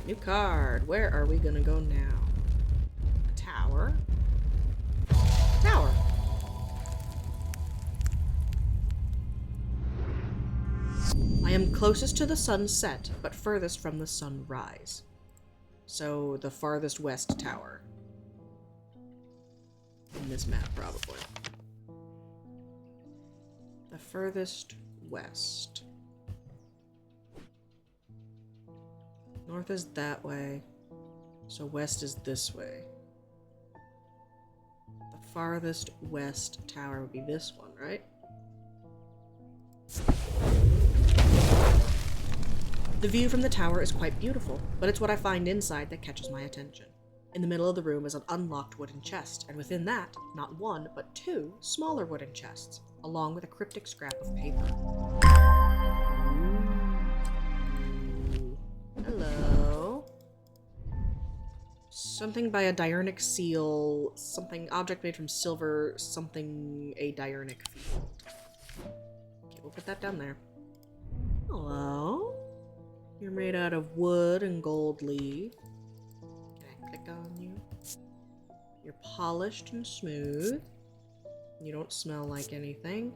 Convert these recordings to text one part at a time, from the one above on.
New card. Where are we gonna go now? Tower. Tower. I am closest to the sunset, but furthest from the sunrise. So, the farthest west tower. In this map, probably. The furthest west. North is that way, so west is this way. The farthest west tower would be this one, right? The view from the tower is quite beautiful, but it's what I find inside that catches my attention. In the middle of the room is an unlocked wooden chest, and within that, not one, but two smaller wooden chests, along with a cryptic scrap of paper. Hello. Something by a diurnic seal, something object made from silver, something a diurnic field. Okay, we'll put that down there. Hello. You're made out of wood and gold leaf. Can I click on you? You're polished and smooth. You don't smell like anything.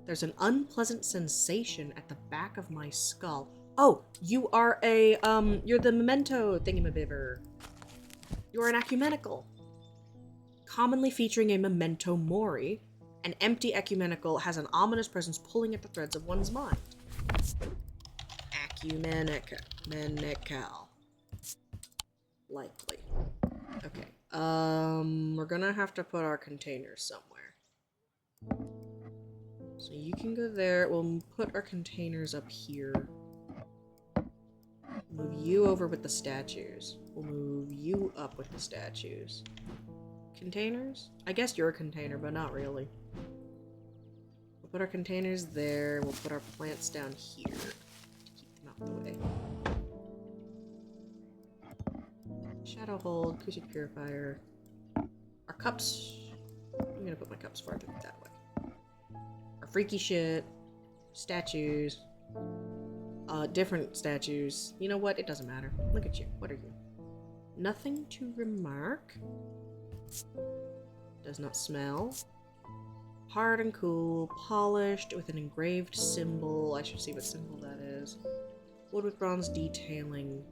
There's an unpleasant sensation at the back of my skull. Oh, you are a, you're the memento thingamabibber. You're an ecumenical. Commonly featuring a memento mori, an empty ecumenical has an ominous presence pulling at the threads of one's mind. Ecumenical. Likely. Okay. We're gonna have to put our containers somewhere. So you can go there. We'll put our containers up here. Move you over with the statues. We'll move you up with the statues. Containers? I guess you're a container, but not really. We'll put our containers there. We'll put our plants down here to keep them out of the way. Shadow hold, acoustic purifier. Our cups. I'm gonna put my cups farther that way. Our freaky shit. Statues. Different statues. You know what? It doesn't matter. Look at you. What are you? Nothing to remark. Does not smell. Hard and cool. Polished with an engraved symbol. I should see what symbol that is. Wood with bronze detailing.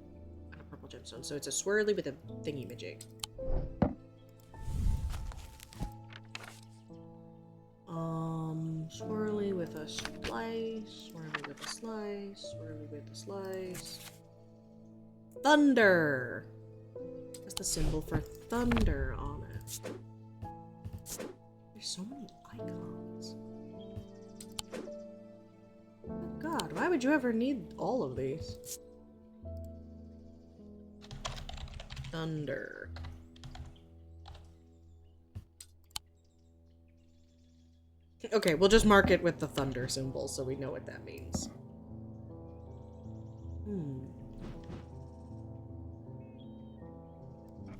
And a purple gemstone. So it's a swirly with a thingy-majig. Swirly with a slice, swirly with a slice, swirly with a slice. Thunder! That's the symbol for thunder on it. There's so many icons. Oh God, why would you ever need all of these? Thunder. Okay, we'll just mark it with the thunder symbol so we know what that means.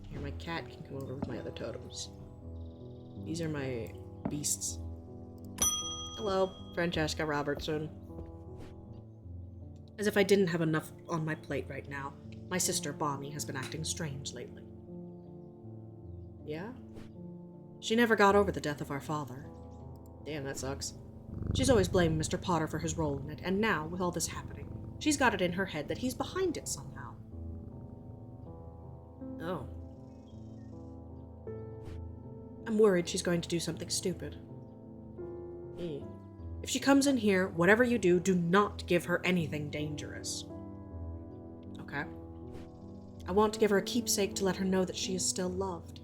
Here, my cat can come over with my other totems. These are my beasts. Hello, Francesca Robertson. As if I didn't have enough on my plate right now, my sister Bonnie has been acting strange lately. Yeah? She never got over the death of our father. Damn, that sucks. She's always blaming Mr. Potter for his role in it, and now, with all this happening, she's got it in her head that he's behind it somehow. Oh. I'm worried she's going to do something stupid. If she comes in here, whatever you do, do not give her anything dangerous. Okay? I want to give her a keepsake to let her know that she is still loved.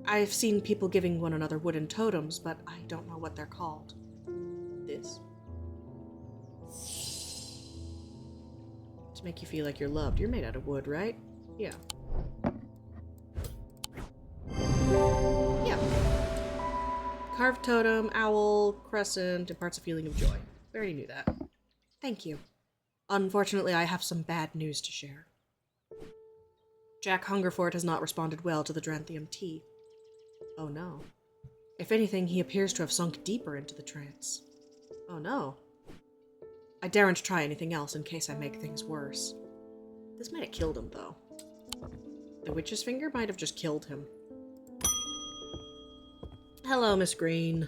I've seen people giving one another wooden totems, but I don't know what they're called. This? To make you feel like you're loved. You're made out of wood, right? Yeah. Yeah. Carved totem, owl, crescent, imparts a feeling of joy. We already knew that. Thank you. Unfortunately, I have some bad news to share. Jack Hungerford has not responded well to the Dranthium tea. Oh no. If anything, he appears to have sunk deeper into the trance. Oh no. I daren't try anything else in case I make things worse. This might have killed him, though. The witch's finger might have just killed him. Hello, Miss Green.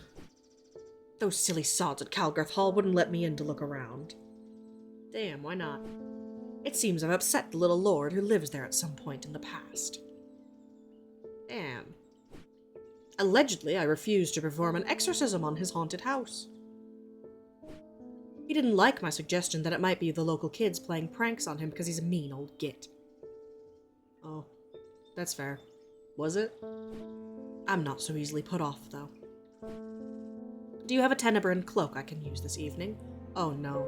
Those silly sods at Calgarth Hall wouldn't let me in to look around. Damn, why not? It seems I've upset the little lord who lives there at some point in the past. Damn. Allegedly, I refused to perform an exorcism on his haunted house. He didn't like my suggestion that it might be the local kids playing pranks on him because he's a mean old git. Oh, that's fair. Was it? I'm not so easily put off, though. Do you have a Tenebrine cloak I can use this evening? Oh no.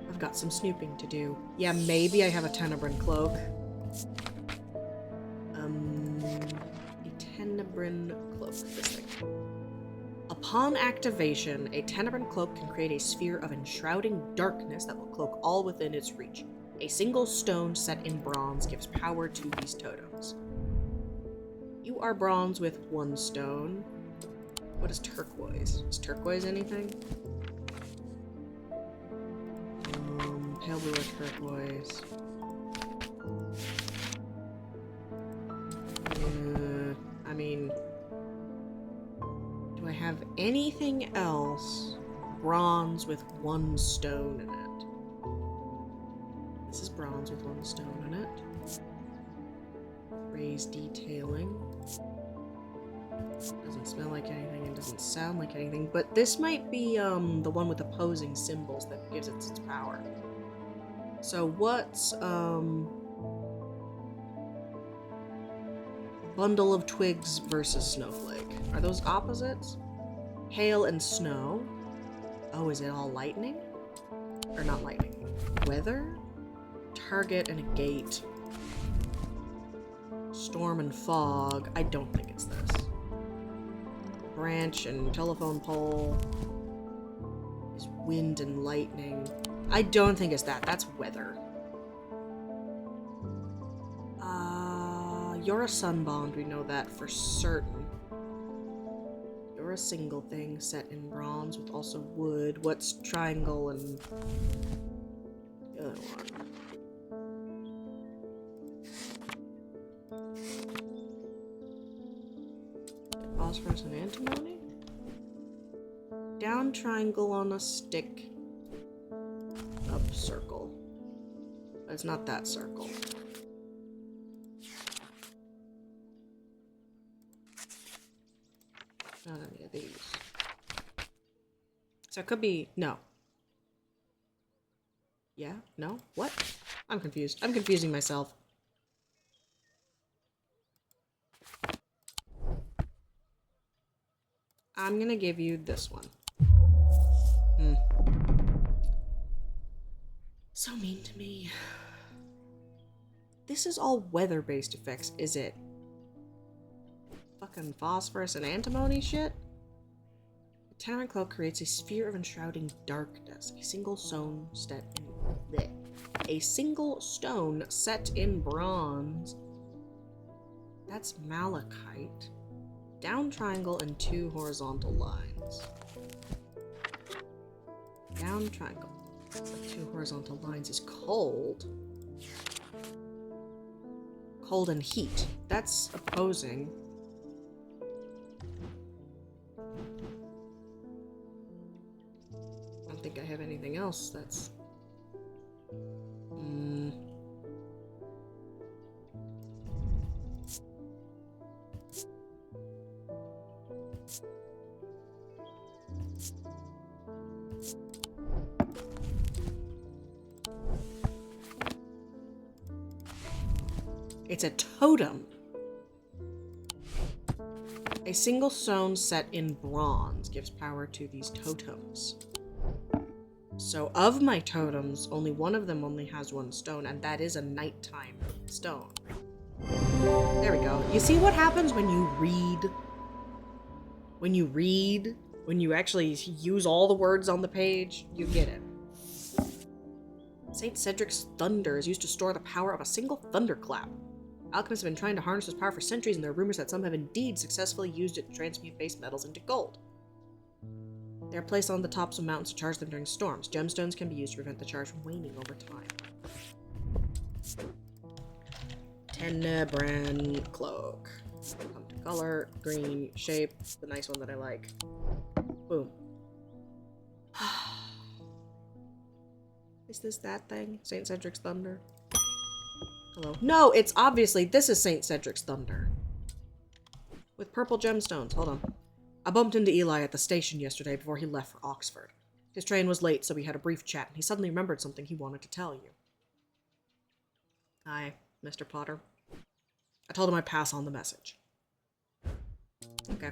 I've got some snooping to do. Yeah, maybe I have a Tenebrine cloak. A Tenebrine cloak. This thing. Upon activation, a Tenebrine cloak can create a sphere of enshrouding darkness that will cloak all within its reach. A single stone set in bronze gives power to these totems. You are bronze with one stone. What is turquoise? Is turquoise anything? Pale blue or turquoise. I mean, do I have anything else bronze with one stone in it? This is bronze with one stone in it. Raised detailing. Doesn't smell like anything, it doesn't sound like anything, but this might be the one with opposing symbols that gives it its power. So what's bundle of twigs versus snowflake? Are those opposites? Hail and snow. Oh, is it all lightning? Or not lightning. Weather? Target and a gate. Storm and fog. I don't think it's this. Branch and telephone pole. Is wind and lightning. I don't think it's that. That's weather. You're a sunbond. We know that for certain. You're a single thing set in bronze with also wood. What's triangle and the other one? Phosphorus and antimony? Down triangle on a stick. Up circle. But it's not that circle. Not any of these. So it could be... no. Yeah? No? What? I'm confused. I'm confusing myself. I'm gonna give you this one. So mean to me. This is all weather-based effects, is it? Fucking phosphorus and antimony shit? The Tenebrine cloak creates a sphere of enshrouding darkness. A single stone set in bleh. A single stone set in bronze. That's malachite. Down triangle and 2 horizontal lines. Down triangle with 2 horizontal lines is cold. Cold and heat. That's opposing. I don't think I have anything else that's... It's a totem. A single stone set in bronze gives power to these totems. So of my totems, only one of them only has 1 stone, and that is a nighttime stone. There we go. You see what happens when you read? When you read? When you actually use all the words on the page? You get it. St. Cedric's thunder is used to store the power of a single thunderclap. Alchemists have been trying to harness this power for centuries, and there are rumors that some have indeed successfully used it to transmute base metals into gold. They are placed on the tops of mountains to charge them during storms. Gemstones can be used to prevent the charge from waning over time. Tenebran cloak. Come to color, green, shape, the nice one that I like. Boom. Is this that thing? St. Cedric's Thunder? Hello? No, it's obviously, this is St. Cedric's Thunder. With purple gemstones. Hold on. I bumped into Eli at the station yesterday before he left for Oxford. His train was late, so we had a brief chat, and he suddenly remembered something he wanted to tell you. Hi, Mr. Potter. I told him I'd pass on the message. Okay.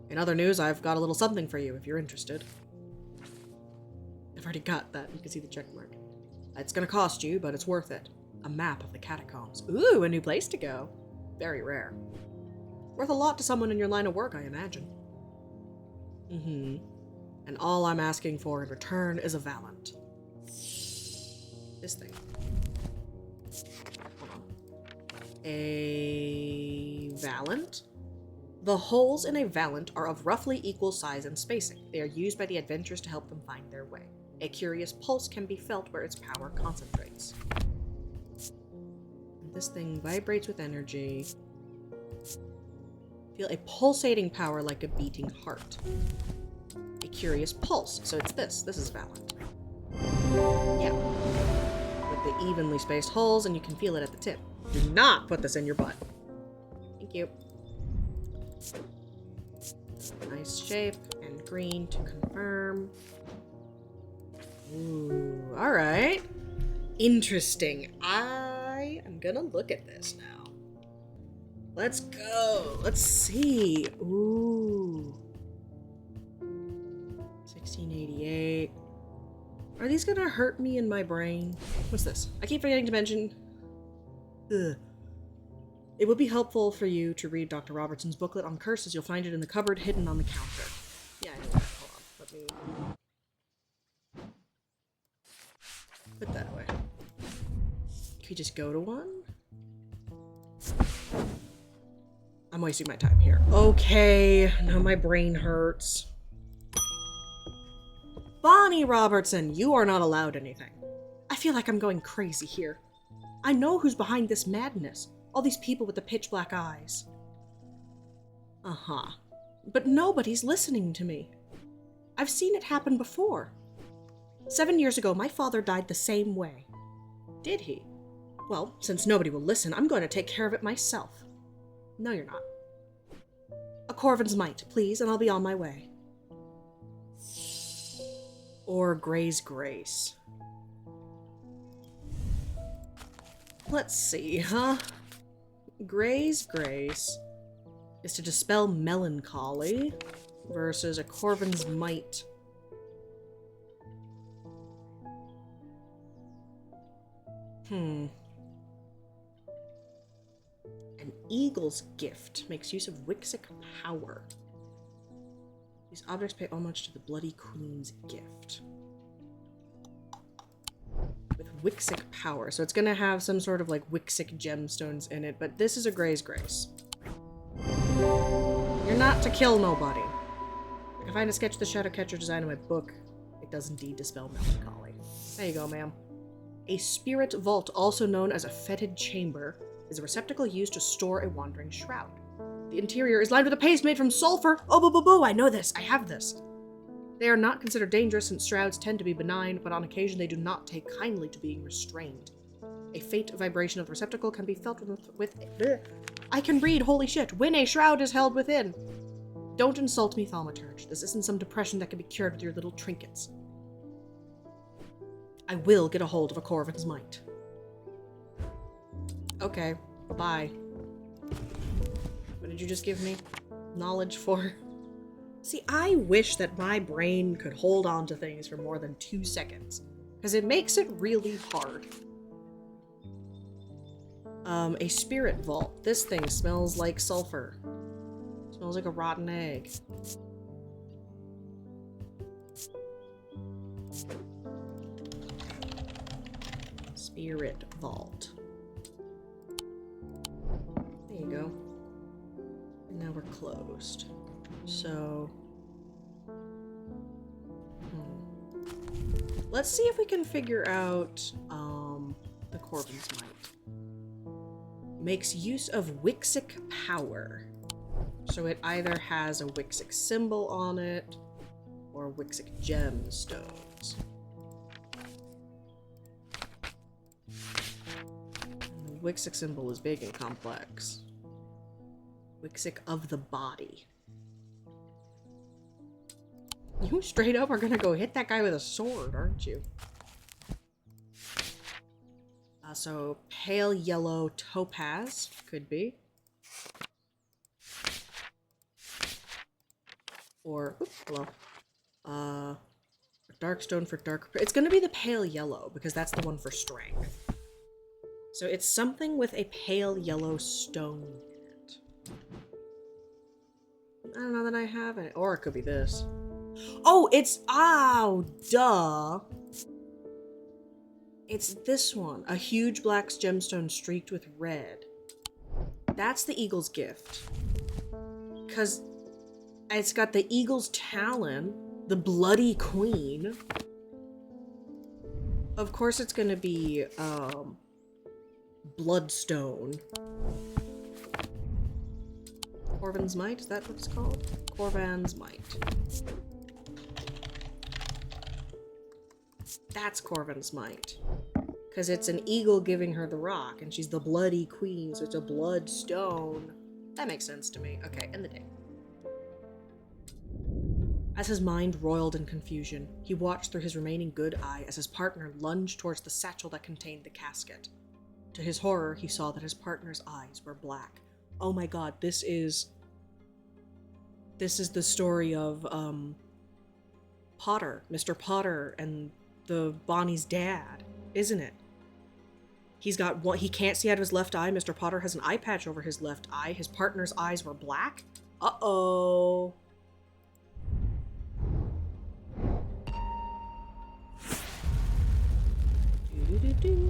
In other news, I've got a little something for you, if you're interested. I've already got that. You can see the check mark. It's gonna cost you, but it's worth it. A map of the catacombs. Ooh, a new place to go. Very rare. Worth a lot to someone in your line of work, I imagine. And all I'm asking for in return is a Valant. This thing. Hold on. A Valant? The holes in a Valant are of roughly equal size and spacing. They are used by the adventurers to help them find their way. A curious pulse can be felt where its power concentrates. And this thing vibrates with energy. Feel a pulsating power like a beating heart. A curious pulse. So it's this. This is Valant. Yeah. With the evenly spaced holes, and you can feel it at the tip. Do not put this in your butt. Thank you. Nice shape and green to confirm. Ooh, alright. Interesting. I am gonna look at this now. Let's go. Let's see. Ooh. 1688. Are these gonna hurt me in my brain? What's this? I keep forgetting to mention. Ugh. It would be helpful for you to read Dr. Robertson's booklet on curses. You'll find it in the cupboard hidden on the counter. Yeah, I know that. Hold on. Let me put that away. Can we just go to one? I'm wasting my time here. Okay, now my brain hurts. Bonnie Robertson, you are not allowed anything. I feel like I'm going crazy here. I know who's behind this madness. All these people with the pitch black eyes. Uh-huh. But nobody's listening to me. I've seen it happen before. 7 years ago, my father died the same way. Did he? Well, since nobody will listen, I'm going to take care of it myself. No, you're not. A Corvin's Might, please, and I'll be on my way. Or Gray's Grace. Let's see, huh? Gray's Grace is to dispel melancholy versus a Corvin's Might. An Eagle's Gift makes use of Wixic power. These objects pay homage to the Bloody Queen's gift. With Wixic power. So it's gonna have some sort of like Wixic gemstones in it, but this is a Gray's Grace. You're not to kill nobody. I can find a sketch of the Shadowcatcher design in my book. It does indeed dispel melancholy. There you go, ma'am. A spirit vault, also known as a fetid chamber, is a receptacle used to store a wandering shroud. The interior is lined with a paste made from sulfur. Oh, boo, boo, boo, I know this. I have this. They are not considered dangerous since shrouds tend to be benign, but on occasion they do not take kindly to being restrained. A faint vibration of the receptacle can be felt with I can read, holy shit. When a shroud is held within. Don't insult me, thaumaturge. This isn't some depression that can be cured with your little trinkets. I will get a hold of a Corvin's Might. Okay, bye. What did you just give me? Knowledge for? See, I wish that my brain could hold on to things for more than 2 seconds, because it makes it really hard. A spirit vault. This thing smells like sulfur. Smells like a rotten egg. Spirit vault. There you go. And now we're closed. So Let's see if we can figure out the Corvin's Might. Makes use of Wixic power. So it either has a Wixic symbol on it or Wixic gemstones. The Wixic symbol is big and complex. Wixic of the body. You straight up are gonna go hit that guy with a sword, aren't you? So pale yellow topaz could be. Or, oops, hello. Dark stone for dark. It's gonna be the pale yellow because that's the one for strength. So it's something with a pale yellow stone in it. I don't know that I have it. Or it could be this. Oh, it's, oh, duh. It's this one. A huge black gemstone streaked with red. That's the eagle's gift. Because it's got the eagle's talon, the bloody queen. Of course it's gonna be, bloodstone. Corvin's Might, is that what it's called? Corvin's Might. That's Corvin's Might. Because it's an eagle giving her the rock, and she's the bloody queen, so it's a bloodstone. That makes sense to me. Okay, end the day. As his mind roiled in confusion, he watched through his remaining good eye as his partner lunged towards the satchel that contained the casket. To his horror, he saw that his partner's eyes were black. Oh my god, this is the story of, Potter, Mr. Potter, and the Bonnie's dad, isn't it? He's got one, he can't see out of his left eye. Mr. Potter has an eye patch over his left eye. His partner's eyes were black. Uh-oh.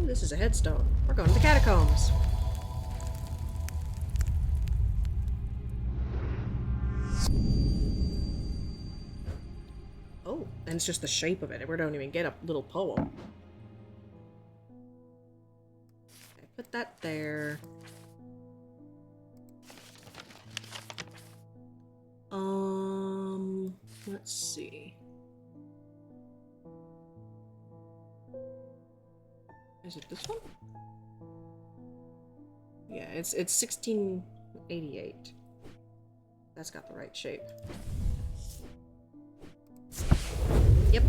This is a headstone. We're going to the catacombs. Oh, and it's just the shape of it. We don't even get a little poem. Okay, put that there. Let's see. Is it this one? Yeah, it's 1688. That's got the right shape. Yep.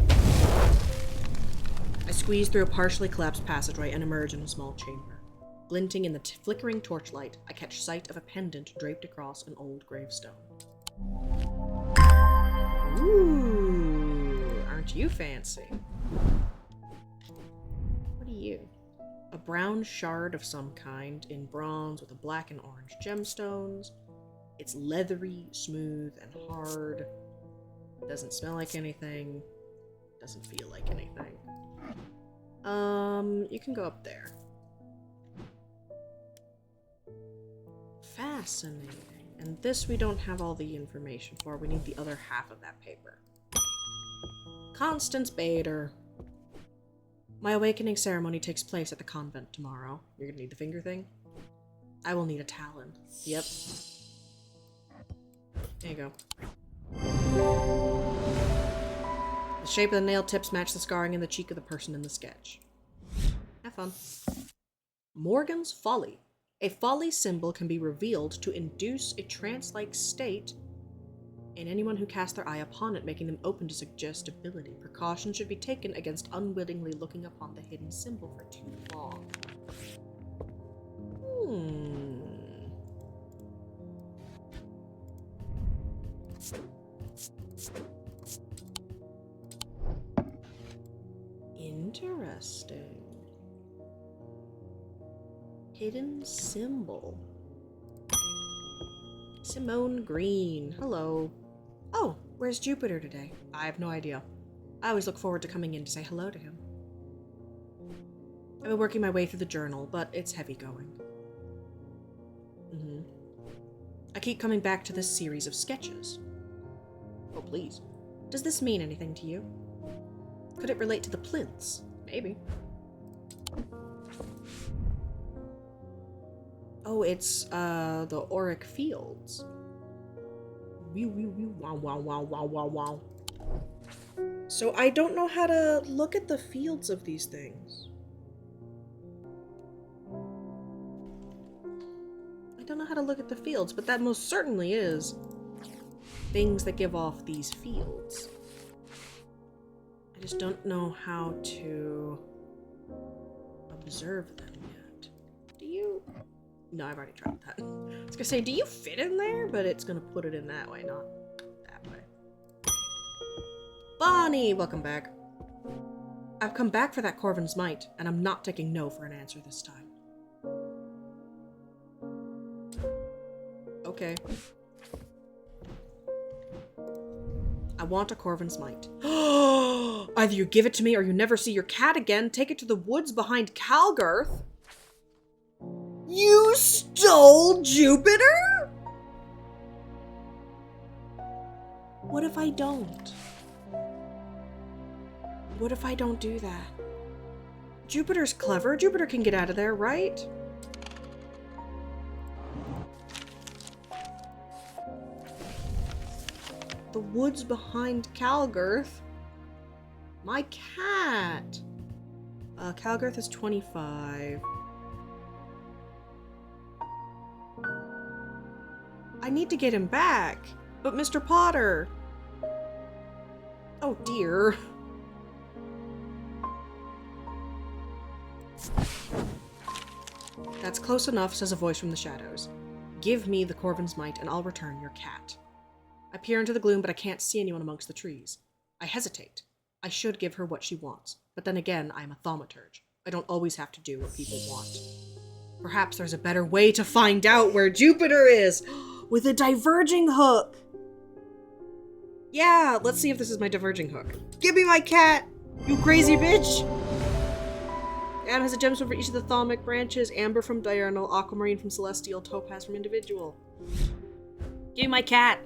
I squeeze through a partially collapsed passageway and emerge in a small chamber. Glinting in the flickering torchlight, I catch sight of a pendant draped across an old gravestone. Ooh, aren't you fancy? What are you? A brown shard of some kind in bronze with a black and orange gemstones. It's leathery, smooth, and hard. Doesn't smell like anything. Doesn't feel like anything. You can go up there. Fascinating. And this we don't have all the information for. We need the other half of that paper. Constance Bader. My awakening ceremony takes place at the convent tomorrow. You're gonna need the finger thing? I will need a talon. Yep. There you go. The shape of the nail tips match the scarring in the cheek of the person in the sketch. Have fun. Morgan's Folly. A folly symbol can be revealed to induce a trance-like state in anyone who casts their eye upon it, making them open to suggestibility. Precaution should be taken against unwittingly looking upon the hidden symbol for too long. Interesting. Hidden symbol. Simone Green. Hello. Oh, where's Jupiter today? I have no idea. I always look forward to coming in to say hello to him. I've been working my way through the journal, but it's heavy going. I keep coming back to this series of sketches. Oh, please. Does this mean anything to you? Could it relate to the plinths? Maybe. Oh, it's, the auric fields. Wow, wow, wow, wow, wow, wow. So I don't know how to look at the fields of these things. I don't know how to look at the fields, but that most certainly is things that give off these fields. I just don't know how to observe them yet. Do you? No, I've already tried that. I was gonna say, do you fit in there? But it's gonna put it in that way, not that way. Bonnie, welcome back. I've come back for that Corvin's Might, and I'm not taking no for an answer this time. Okay. I want a Corvin's Might. Either you give it to me or you never see your cat again. Take it to the woods behind Calgarth. You stole Jupiter? What if I don't? What if I don't do that? Jupiter's clever. Jupiter can get out of there, right? The woods behind Calgarth. My cat. Calgarth is 25. I need to get him back. But Mr. Potter. Oh dear. That's close enough, says a voice from the shadows. Give me the Corvin's Might and I'll return your cat. I peer into the gloom, but I can't see anyone amongst the trees. I hesitate. I should give her what she wants, but then again, I'm a thaumaturge. I don't always have to do what people want. Perhaps there's a better way to find out where Jupiter is! With a diverging hook! Yeah, let's see if this is my diverging hook. Give me my cat! You crazy bitch! Adam has a gemstone for each of the thaumic branches, amber from diurnal, aquamarine from celestial, topaz from individual. Give me my cat!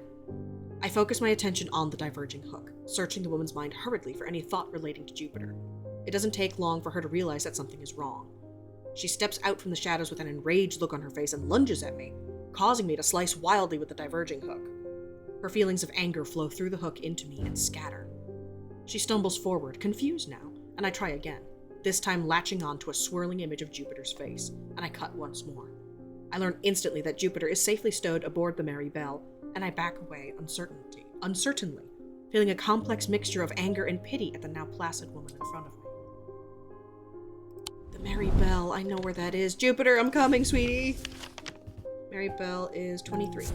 I focus my attention on the diverging hook, searching the woman's mind hurriedly for any thought relating to Jupiter. It doesn't take long for her to realize that something is wrong. She steps out from the shadows with an enraged look on her face and lunges at me, causing me to slice wildly with the diverging hook. Her feelings of anger flow through the hook into me and scatter. She stumbles forward, confused now, and I try again, this time latching on to a swirling image of Jupiter's face, and I cut once more. I learn instantly that Jupiter is safely stowed aboard the Merry Belle, and I back away uncertainly, feeling a complex mixture of anger and pity at the now placid woman in front of me. The Merry Belle, I know where that is. Jupiter, I'm coming, sweetie! Merry Belle is 23.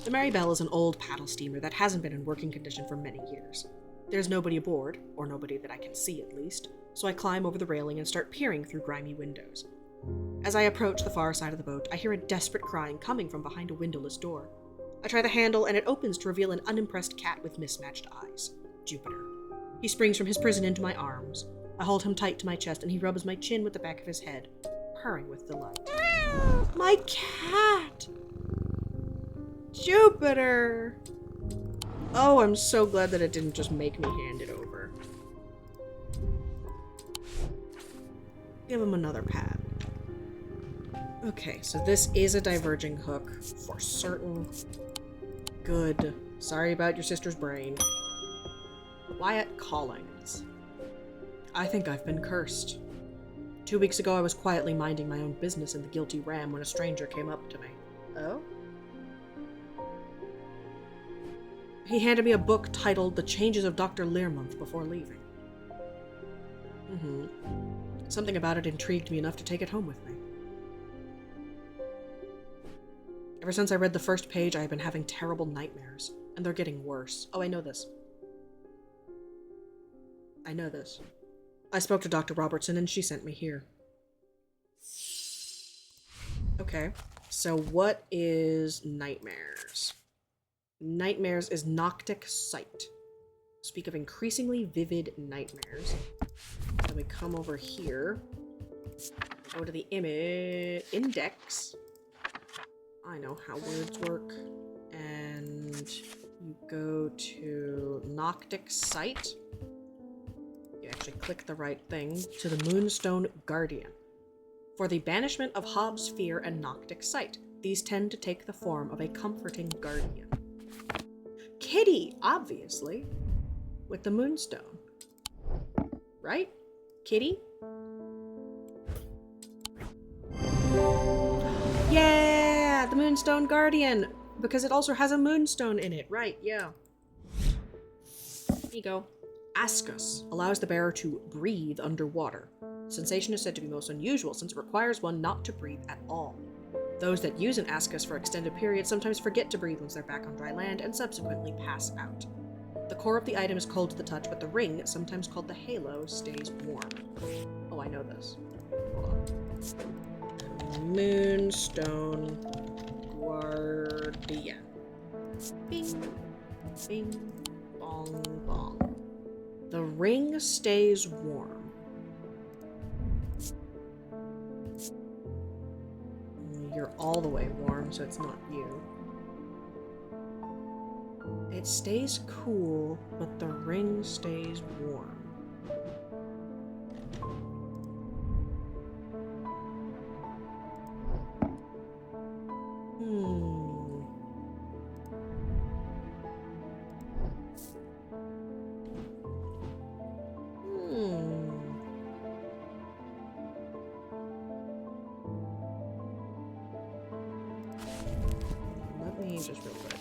The Merry Belle is an old paddle steamer that hasn't been in working condition for many years. There's nobody aboard, or nobody that I can see at least, so I climb over the railing and start peering through grimy windows. As I approach the far side of the boat, I hear a desperate crying coming from behind a windowless door. I try the handle, and it opens to reveal an unimpressed cat with mismatched eyes. Jupiter. He springs from his prison into my arms. I hold him tight to my chest, and he rubs my chin with the back of his head, purring with delight. My cat! Jupiter! Oh, I'm so glad that it didn't just make me hand it over. Give him another pat. Okay, so this is a diverging hook, for certain. Good. Sorry about your sister's brain. Wyatt Collings. I think I've been cursed. 2 weeks ago, I was quietly minding my own business in the Guilty Ram when a stranger came up to me. Oh? He handed me a book titled The Changes of Dr. Learmonth before leaving. Something about it intrigued me enough to take it home with me. Ever since I read the first page, I have been having terrible nightmares, and they're getting worse. Oh, I know this. I spoke to Dr. Robertson, and she sent me here. Okay, so what is nightmares? Nightmares is Noctic Sight. Speak of increasingly vivid nightmares. So we come over here, go to the image index. I know how words work. And you go to Noctic Sight. actually click the right thing, to the Moonstone Guardian. For the banishment of Hobbs' fear and Noctic sight, these tend to take the form of a comforting guardian. Kitty, obviously, with the Moonstone. Right? Kitty? Yeah! The Moonstone Guardian! Because it also has a moonstone in it. Right, yeah. There you go. Ascus allows the bearer to breathe underwater. The sensation is said to be most unusual since it requires one not to breathe at all. Those that use an Ascus for extended periods sometimes forget to breathe once they're back on dry land and subsequently pass out. The core of the item is cold to the touch, but the ring, sometimes called the halo, stays warm. Oh, I know this. Hold on. Moonstone Guardian. Bing, bing, bong, bong. The ring stays warm. You're all the way warm, so it's not you. It stays cool, but the ring stays warm. Let me just real quick.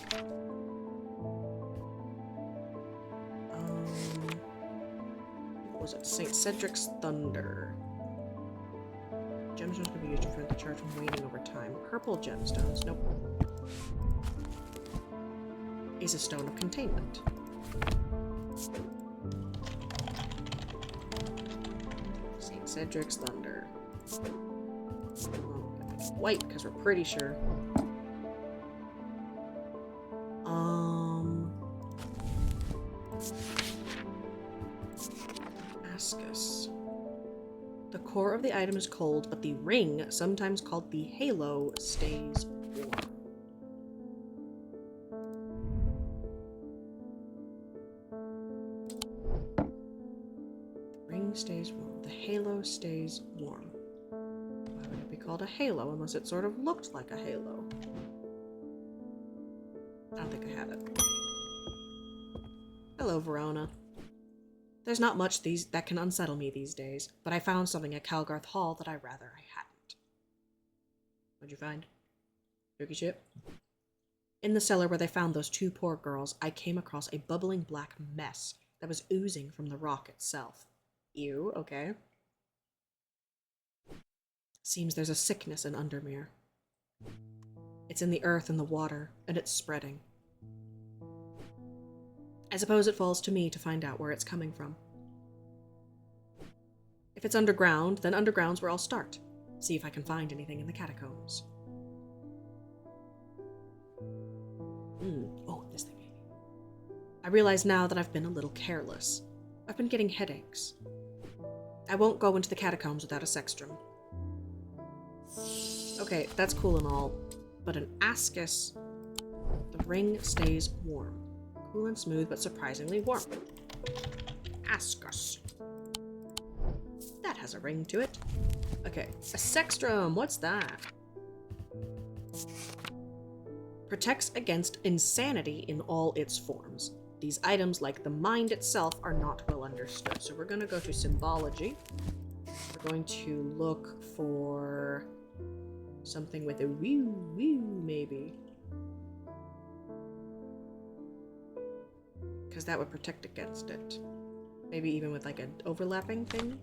What was it? St. Cedric's Thunder. Gemstones can be used to prevent the charge from waning over time. Purple gemstones. Nope. Is a stone of containment. St. Cedric's Thunder. White, because we're pretty sure. Ascus. The core of the item is cold, but the ring, sometimes called the halo, stays warm. The ring stays warm. The halo stays warm. Why would it be called a halo unless it sort of looked like a halo? I don't think I have it. Hello, Verona. There's not much that can unsettle me these days, but I found something at Calgarth Hall that I rather I hadn't. What'd you find? Spooky shit? In the cellar where they found those two poor girls, I came across a bubbling black mess that was oozing from the rock itself. Ew, okay. Seems there's a sickness in Undermere. It's in the earth and the water, and it's spreading. I suppose it falls to me to find out where it's coming from. If it's underground, then underground's where I'll start. See if I can find anything in the catacombs. Oh, this thing maybe. I realize now that I've been a little careless. I've been getting headaches. I won't go into the catacombs without a sextrum. Okay, that's cool and all, but an Ascus, the ring stays warm. Cool and smooth, but surprisingly warm. Ascus. That has a ring to it. Okay, a sextrum, what's that? Protects against insanity in all its forms. These items, like the mind itself, are not well understood. So we're going to go to symbology. We're going to look for something with a woo, maybe. Because that would protect against it. Maybe even with like an overlapping thing.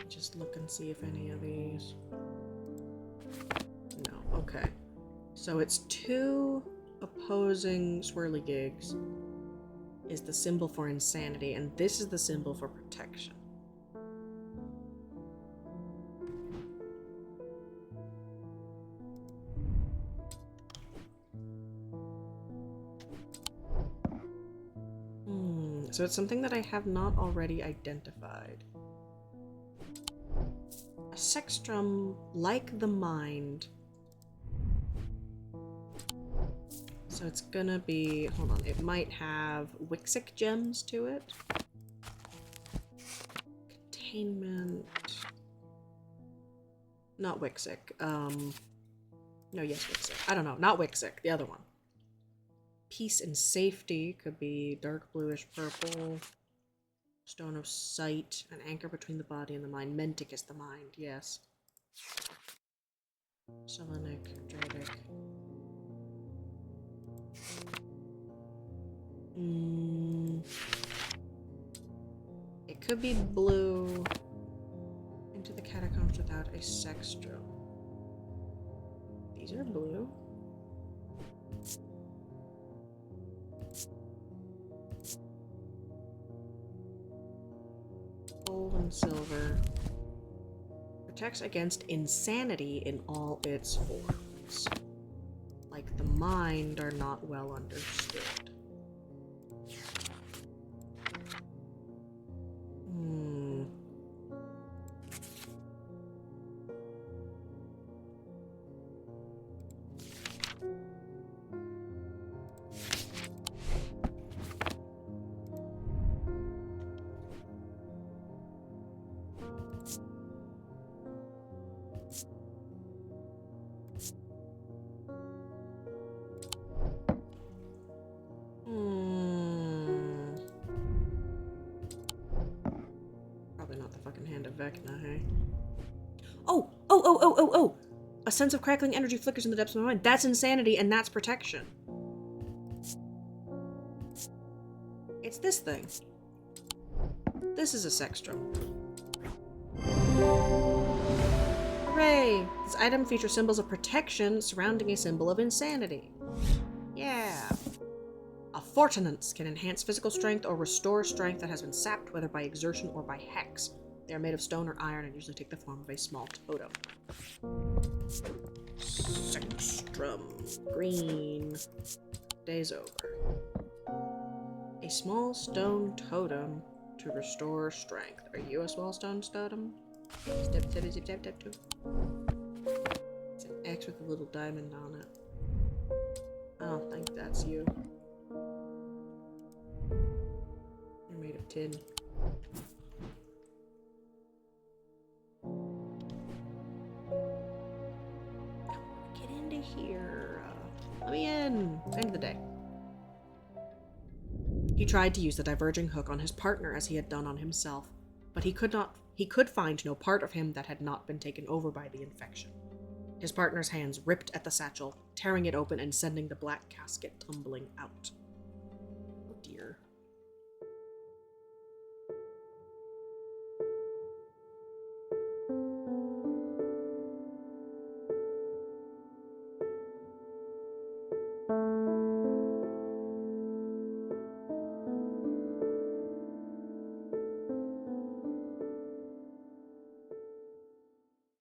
Just look and see if any of these. No, okay. So it's two opposing swirlygigs is the symbol for insanity, and this is the symbol for protection. So it's something that I have not already identified. A sextrum, like the mind, So it's gonna be, hold on, it might have Wixic gems to it. Containment. Not Wixic. No, yes, Wixic. I don't know, not Wixic, the other one. Peace and safety could be dark bluish purple. Stone of sight, an anchor between the body and the mind. Menticus, the mind, yes. Selenic, Dradic. It could be blue. Into the catacombs without a sextrum. These are blue. Gold and silver. Protects against insanity in all its forms. Like the mind are not well understood. Probably not the fucking hand of Vecna, hey? Oh! A sense of crackling energy flickers in the depths of my mind. That's insanity, and that's protection. It's this thing. This is a sextrum. Hooray! This item features symbols of protection surrounding a symbol of insanity. Yeah. A fortinance can enhance physical strength or restore strength that has been sapped, whether by exertion or by hex. They are made of stone or iron and usually take the form of a small totem. Sextrum. Green. Day's over. A small stone totem to restore strength. Are you a small stone totem? Step, step, step, step, step, two. It's an X with a little diamond on it. I don't think that's you. You're made of tin. Get into here. Let me in. End of the day. He tried to use the diverging hook on his partner as he had done on himself, but he could find no part of him that had not been taken over by the infection. His partner's hands ripped at the satchel, tearing it open and sending the black casket tumbling out.